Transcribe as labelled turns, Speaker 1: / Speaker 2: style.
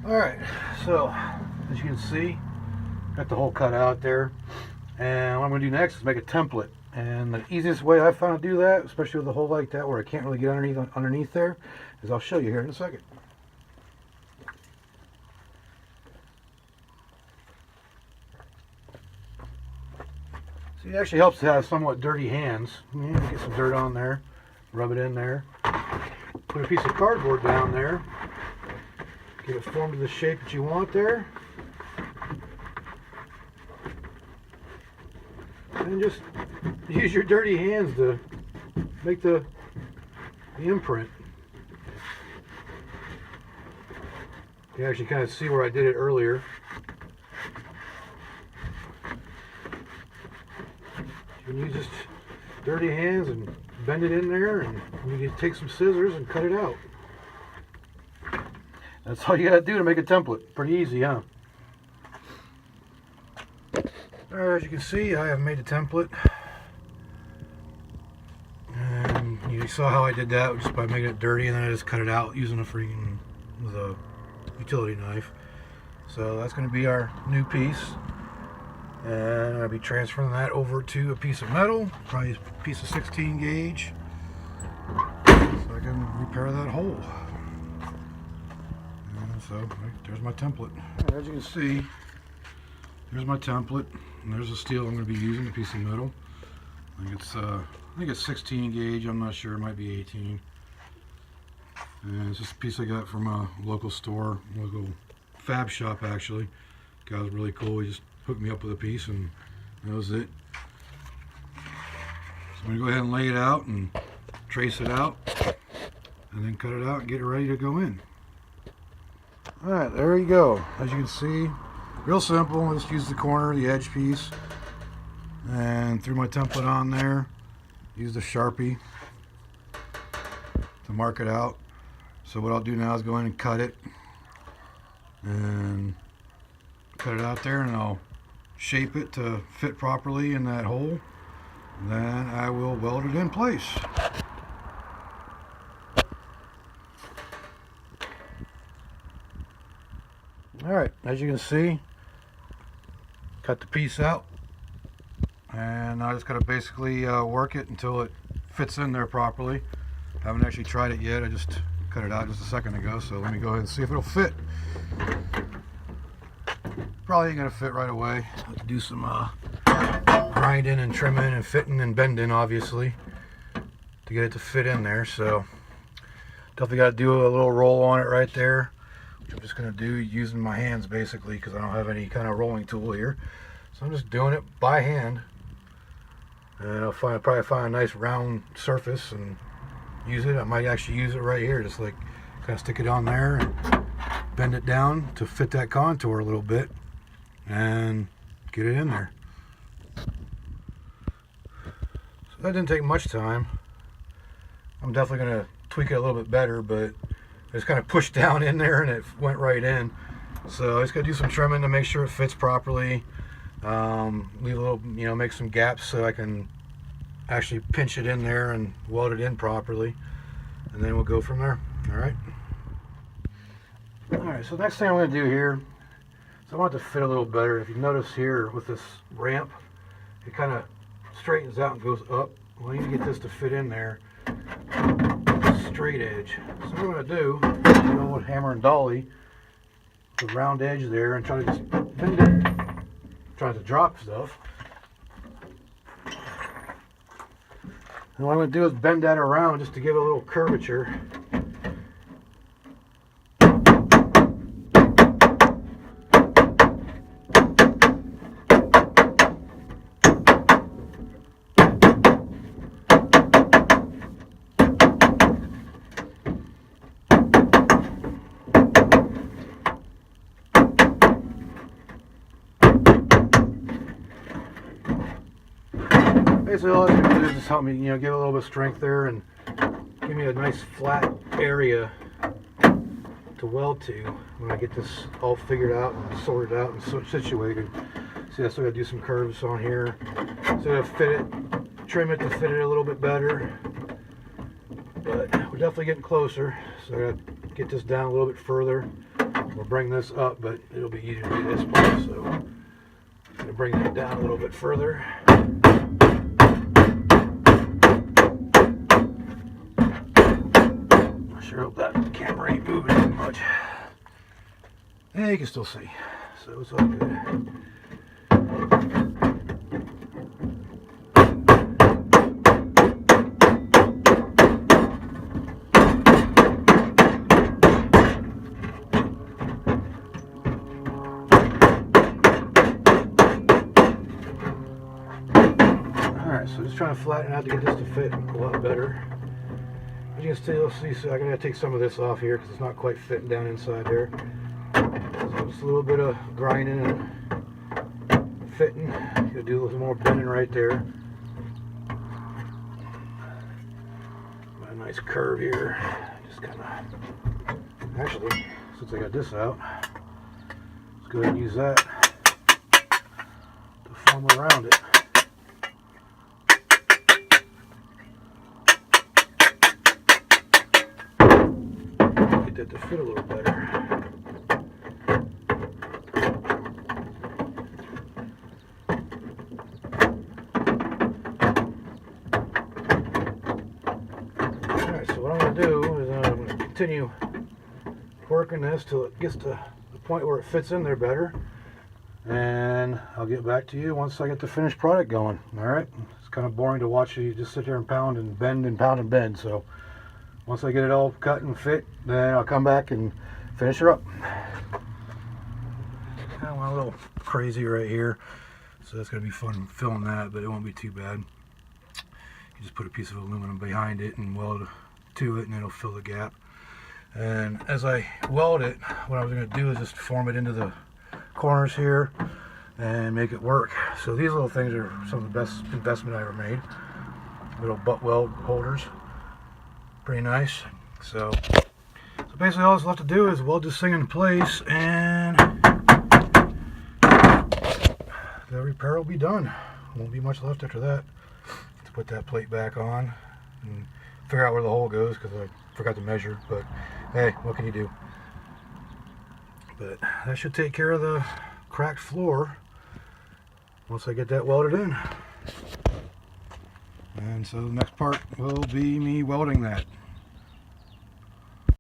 Speaker 1: Alright, so as you can see, got the hole cut out there. And what I'm going to do next is make a template. And the easiest way I found to do that, especially with a hole like that where I can't really get underneath there, is I'll show you here in a second. See, it actually helps to have somewhat dirty hands. Get some dirt on there, rub it in there, put a piece of cardboard down there, get it formed to the shape that you want there, and just use your dirty hands to make the imprint. You can actually kind of see where I did it earlier. You can use just dirty hands and bend it in there, and you can take some scissors and cut it out. That's all you gotta do to make a template. Pretty easy, huh? As you can see, I have made a template. And you saw how I did that just by making it dirty, and then I just cut it out using with a utility knife. So that's going to be our new piece. And I'll be transferring that over to a piece of metal, probably a piece of 16 gauge, so I can repair that hole. And so there's my template. As you can see, there's my template, and there's the steel I'm going to be using, a piece of metal. I think it's 16 gauge. I'm not sure. It might be 18. And it's just a piece I got from a local store, local fab shop actually. Guy was really cool. He just hooked me up with a piece, and that was it. So I'm going to go ahead and lay it out and trace it out, and then cut it out and get it ready to go in. Alright, there you go. As you can see, real simple. I just use the corner, the edge piece, and threw my template on there. Used a Sharpie to mark it out. So what I'll do now is go in and cut it, and cut it out there, and I'll shape it to fit properly in that hole. Then I will weld it in place. Alright, as you can see, cut the piece out, and I just got to basically work it until it fits in there properly. Haven't actually tried it yet. I just cut it out just a second ago, so let me go ahead and see if it'll fit. Probably ain't gonna fit right away. Have to do some grinding and trimming and fitting and bending, obviously, to get it to fit in there. So definitely got to do a little roll on it right there, which I'm just gonna do using my hands basically, because I don't have any kind of rolling tool here. So I'm just doing it by hand, and I'll probably find a nice round surface and use it. I might actually use it right here, just like kind of stick it on there and bend it down to fit that contour a little bit and get it in there. So that didn't take much time. I'm definitely going to tweak it a little bit better, but I just kind of pushed down in there and it went right in. So I just got to do some trimming to make sure it fits properly. Leave a little, make some gaps so I can actually pinch it in there and weld it in properly, and then we'll go from there. Alright, so next thing I'm going to do here is I want it to fit a little better. If you notice here with this ramp, it kind of straightens out and goes up. Well, I need to get this to fit in there, straight edge. So what I'm going to do, with hammer and dolly, the round edge there, and try to just bend it, try to drop stuff. And what I'm going to do is bend that around just to give it a little curvature. Basically all it's going to do is just help me, give a little bit of strength there and give me a nice flat area to weld to when I get this all figured out and sorted out and situated. See, I still got to do some curves on here. So I fit it, trim it to fit it a little bit better. But we're definitely getting closer. So I got to get this down a little bit further. We'll bring this up, but it'll be easier to do this part, so I'm going to bring that down a little bit further. I sure hope that camera ain't moving too much. Yeah, you can still see, so it's all good. So just trying to flatten out to get this to fit a lot better. As you can still see, so I gotta take some of this off here because it's not quite fitting down inside there. So just a little bit of grinding and fitting. Gotta do a little more bending right there. Got a nice curve here. Just kind of. Actually, since I got this out, let's go ahead and use that to form around it. That to fit a little better. Alright, so what I'm going to do is I'm going to continue working this till it gets to the point where it fits in there better, and I'll get back to you once I get the finished product going. Alright, it's kind of boring to watch you just sit there and pound and bend and pound and bend, so once I get it all cut and fit, then I'll come back and finish her up. I went a little crazy right here, so that's going to be fun filming that, but it won't be too bad. You just put a piece of aluminum behind it and weld to it, and it'll fill the gap. And as I weld it, what I was going to do is just form it into the corners here and make it work. So these little things are some of the best investment I ever made. Little butt weld holders. Pretty nice. So basically all that's left to do is weld this thing in place, and the repair will be done. Won't be much left after that. Let's put that plate back on and figure out where the hole goes because I forgot to measure, but hey, what can you do? But that should take care of the cracked floor once I get that welded in. And so the next part will be me welding that.